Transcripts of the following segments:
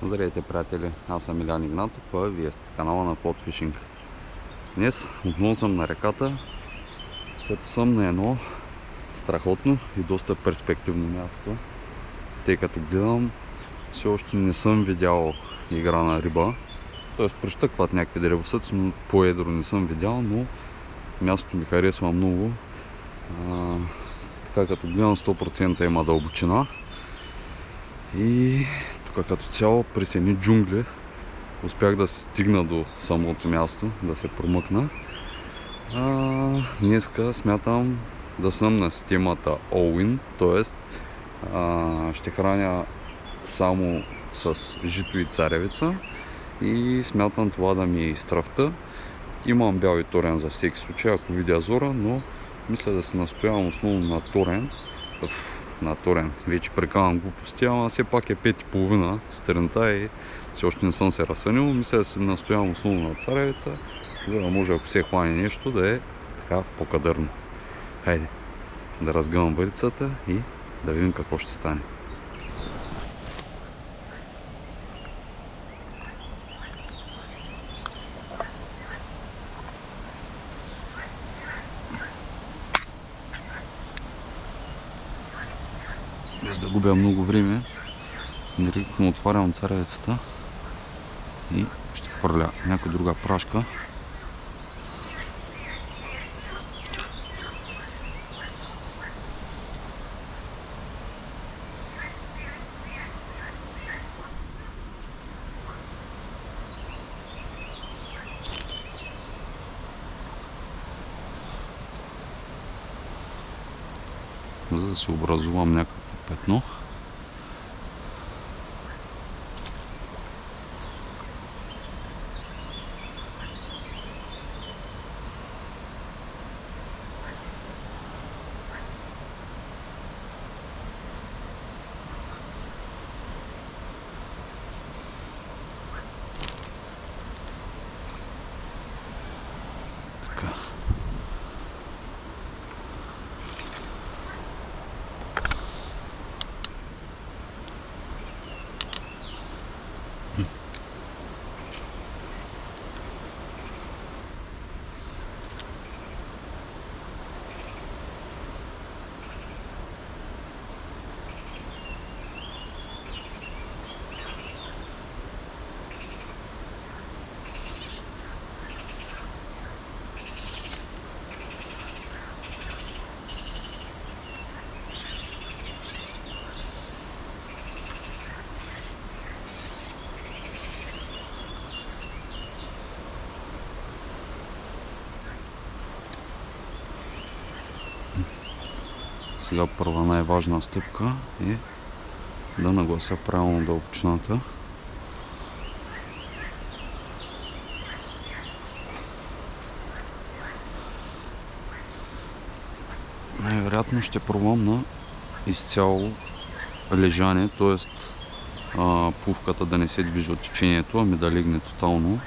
Здравейте, приятели! Аз съм Илян Игнатов, а вие сте с канала на Float Fishing. Днес отново съм на реката, като съм на едно страхотно и доста перспективно място, тъй като гледам, все още не съм видял игра на риба, т.е. прещъкват някакви древосъци, но по-едро не съм видял, но мястото ми харесва много. Така като гледам 100% има дълбочина и тук като цяло през едни джунгли успях да се стигна до самото място, да се промъкна. Днеска смятам да съм на системата All-in, т.е. ще храня само с жито и царевица и смятам това да ми е изтравта. Имам бял и торен за всеки случай, ако видя зора, но мисля да се настоявам основно на торен. На торен. Вече прекалям глупости, ама все пак е 5:30 сутринта и все още не съм се разсънил. Мисля да се настоявам основно на царевица, за да може, ако се хване нещо, да е така по-кадърно. Хайде, да разгъвам барицата и да видим какво ще стане. Без да губя много време, директно отварям царевицата и ще хвърля някаква друга прашка. За да се образувам някакво петно. Така. Сега първа най-важна стъпка е да наглася правилно дълбочината. Най-вероятно ще пробвам на изцяло лежане, т.е. пувката да не се движи от течението, ами да легне тотално.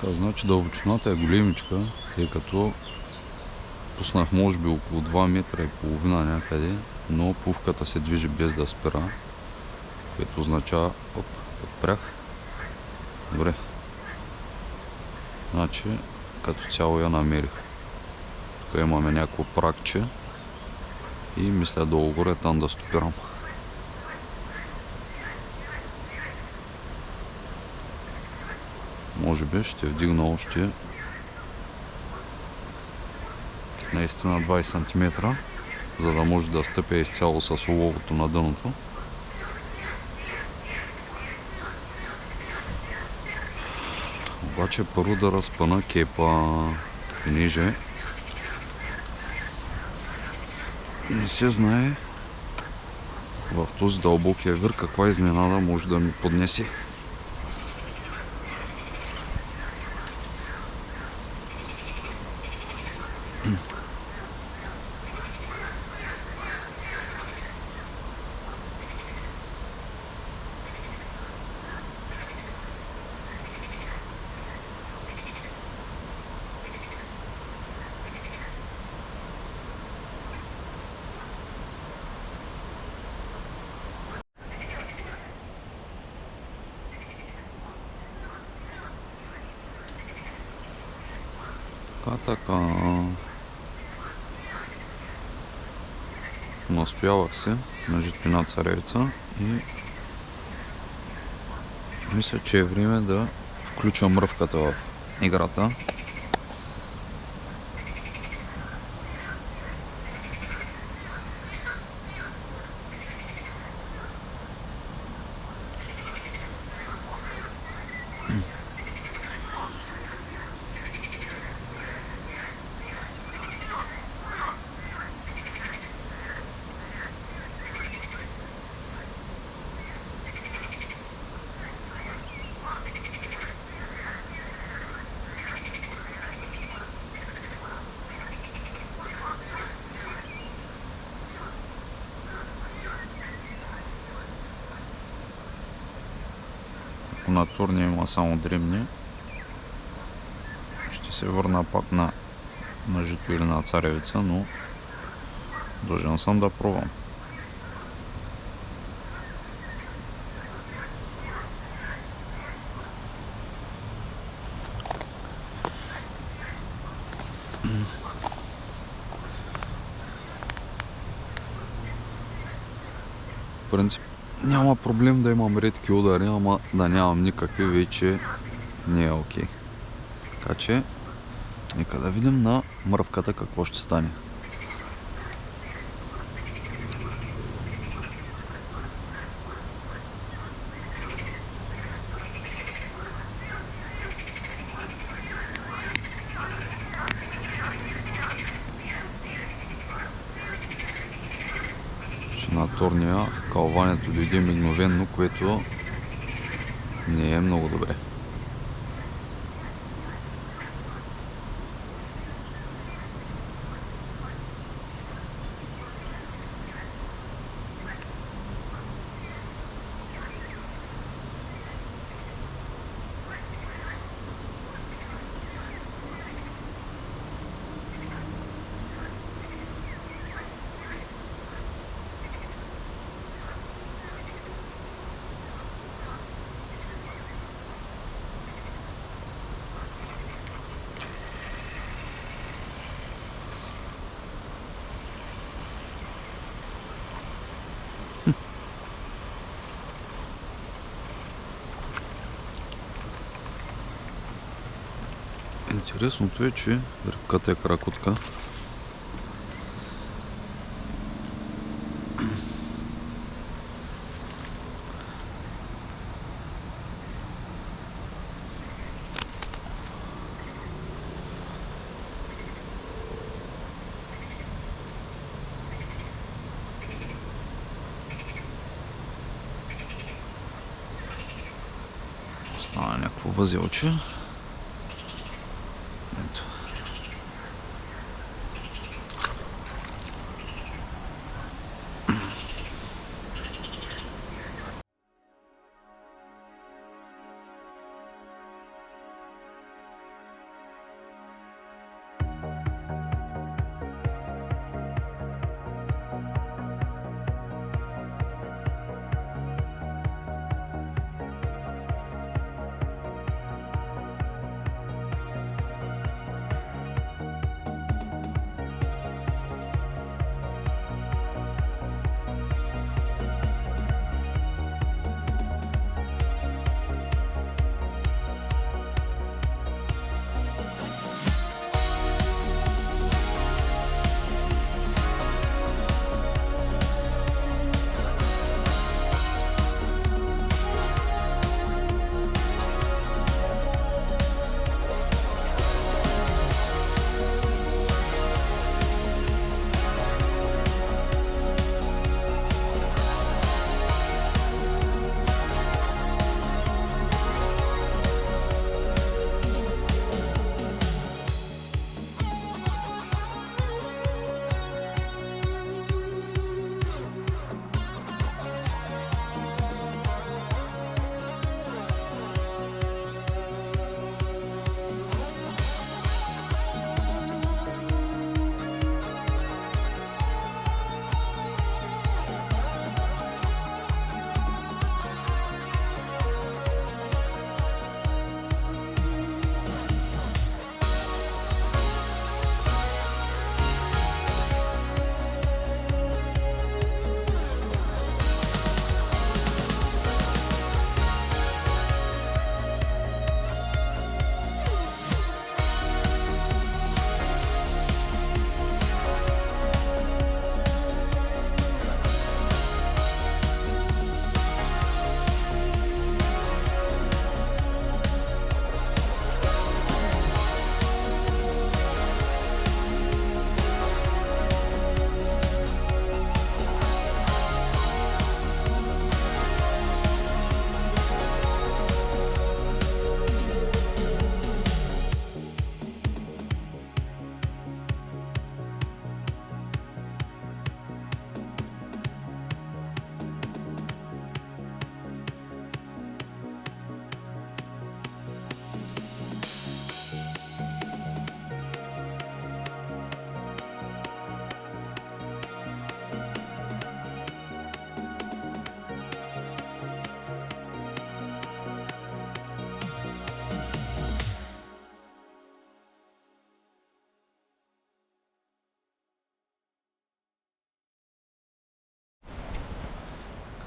Така, значи дълбочината е големичка, тъй като спуснах може би около 2 метра и половина някъде, но пувката се движи без да спира, което означава, подпрях. Добре. Значи, като цяло я намерих. Тук имаме някакво пракче и мисля долу-горе там да стопирам. Може би ще вдигна още наистина 20 см, за да може да стъпя изцяло с оловото на дъното. Обаче първо да разпъна кепа, понеже не се знае в този дълбокия вир каква изненада може да ми поднесе. Така. Настоявах се на житвина царевица и мисля, че е време да включа мръвката в играта. На турния има само дребни. Ще се върна пак на жито или на царевица, но дължен съм да пробвам. В принцип няма проблем да имам редки удари, ама да нямам никакви вече не е окей. Така че, нека да видим на мръвката какво ще стане. На турния кълването дойде мигновенно, което не е много добре. Интересното е, че рибката е кракотка. Стана някакво възелче. Ето.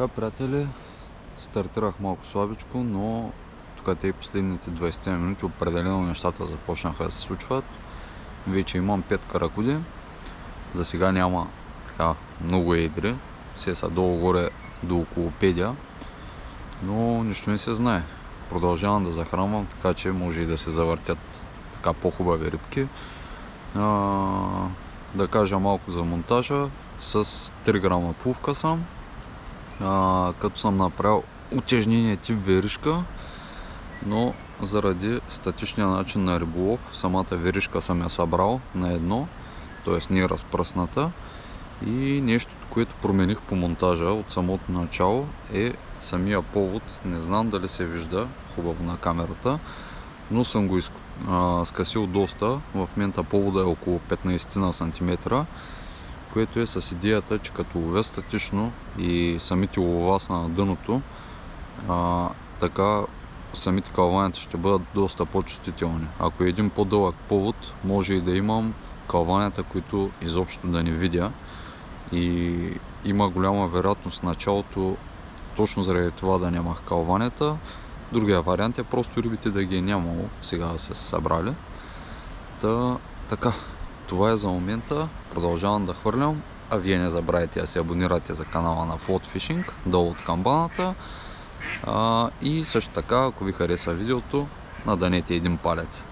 така, приятели, стартирах малко слабичко, но тук те и последните 20 минути определено нещата започнаха да се случват. Вече имам 5 каракуди. За сега няма така много едри. Все са долу-горе до около педя. Но нищо не се знае. Продължавам да захранвам, така че може и да се завъртят така по-хубави рибки. Да кажа малко за монтажа. С 3 грама плувка съм. Като съм направил утежнение тип веришка, но заради статичния начин на риболов самата веришка съм я събрал на едно, т.е. не е разпръсната. И нещото, което промених по монтажа от самото начало, е самия повод. Не знам дали се вижда хубаво на камерата, но съм го скъсил доста. В момента повода е около 15 см, което е с идеята, че като ловя статично и самите лова са на дъното, така самите кълванията ще бъдат доста по-чувствителни. Ако е един по-дълъг повод, може и да имам кълванията, които изобщо да не видя, и има голяма вероятност в началото точно заради това да нямах кълванията. Другия вариант е просто рибите да ги е нямало, сега да се събрали. Така, това е за момента. Продължавам да хвърлям, а вие не забравяйте да се абонирате за канала на Float Fishing долу от камбаната. И също така, ако ви хареса видеото, наданете един палец.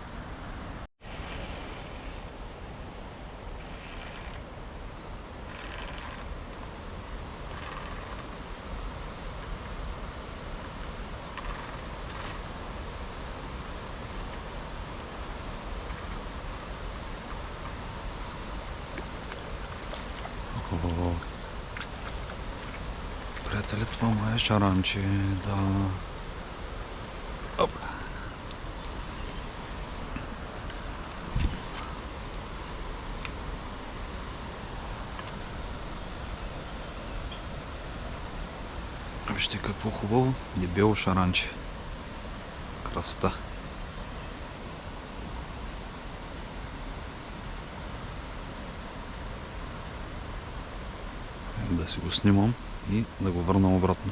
Приятели, това май е шаранче, да. Оп. Вижте какво хубаво, дебело шаранче. Красота. Да си го снимам и да го върна обратно.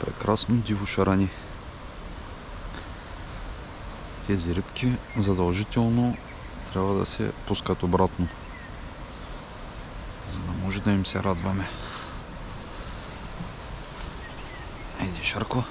Прекрасно диво шарани. Тези рибки задължително трябва да се пускат обратно, за да може да им се радваме. Иди, Шарко.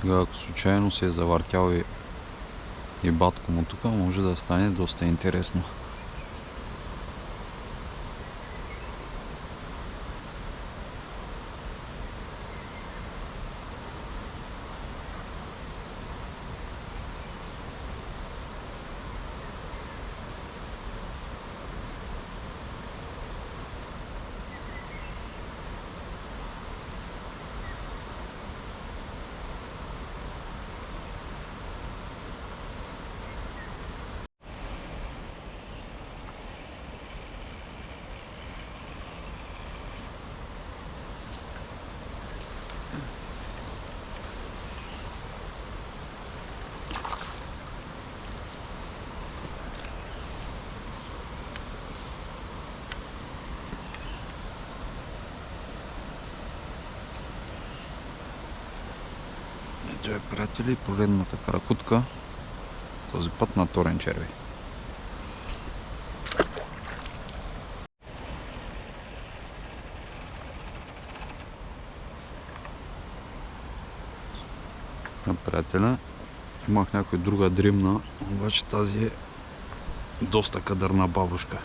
Сега ако случайно се е завъртял и батко му тук, може да стане доста интересно. Ето е, приятели, поредната каракутка. Този път на торен червей. Приятеля, имах някой друга дримна, обаче тази е доста кадърна бабушка.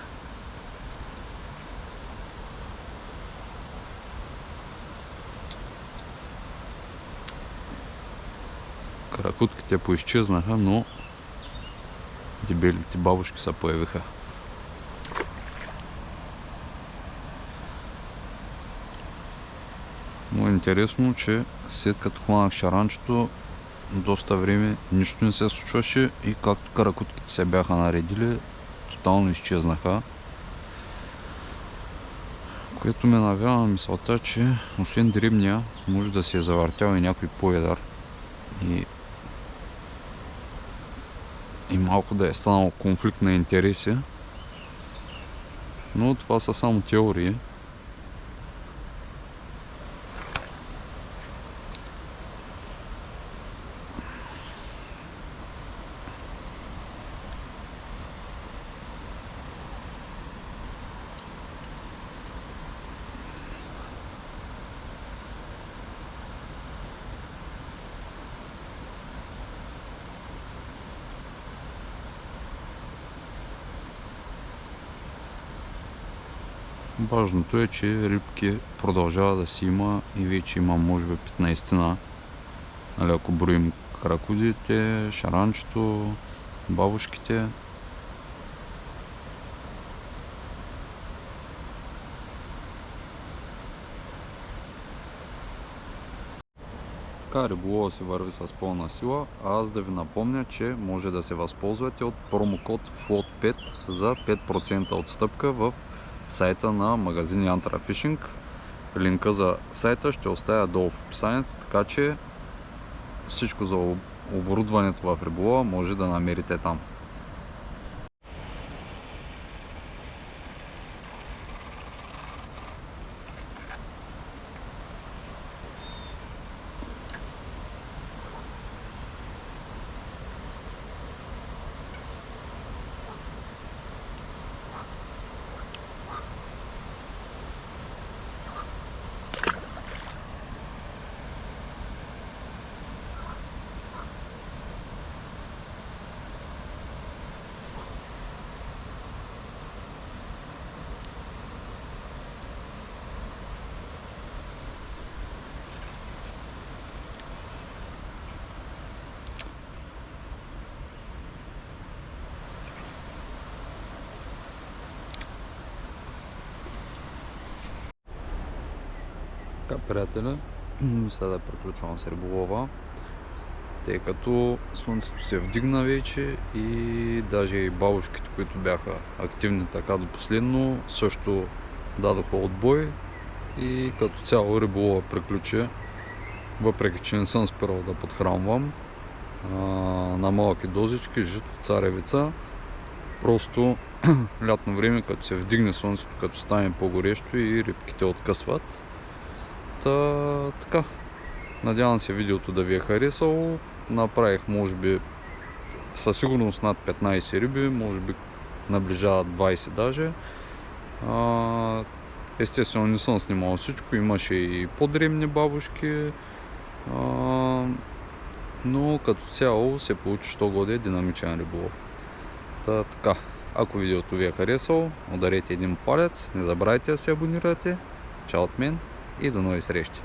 Каракутките поизчезнаха, но дебелите бабушки се появиха. Но е интересно, че след като хванах шаранчето, доста време нищо не се случваше и както каракутките се бяха наредили, тотално изчезнаха. Което ме навява на мисълта, че освен дребния, може да се е завъртял и някой по-едър. И малко да е станал конфликт на интереси. Но това са само теории. Важното е, че рибки продължава да си има и вече има може би 15-на. Нали, ако броим каракудите, шаранчето, бабушките. Така, риболова си върви с пълна сила, а аз да ви напомня, че може да се възползвате от промокод FLOAT5 за 5% отстъпка в сайта на магазин Yantra Fishing. Линка за сайта ще оставя долу в описанието, така че всичко за оборудването в риболова може да намерите там. Така, приятели, сега да приключвам с риболова, тъй като слънцето се вдигна вече и даже и бабушките, които бяха активни така до последно, също дадоха отбой и като цяло риболова приключи, въпреки че не съм спирал да подхранвам на малки дозички, жито, царевица. Просто лятно време, като се вдигне слънцето, като стане по-горещо и рибките откъсват. Така, надявам се видеото да ви е харесало. Направих може би със сигурност над 15 риби, може би наближават 20 даже. Естествено не съм снимал всичко, имаше и по-дребни бабушки. но като цяло се получи що годе динамичен риболов. Така, ако видеото ви е харесало, ударете един палец, не забравяйте да се абонирате. Чао от мен и до нови срещи!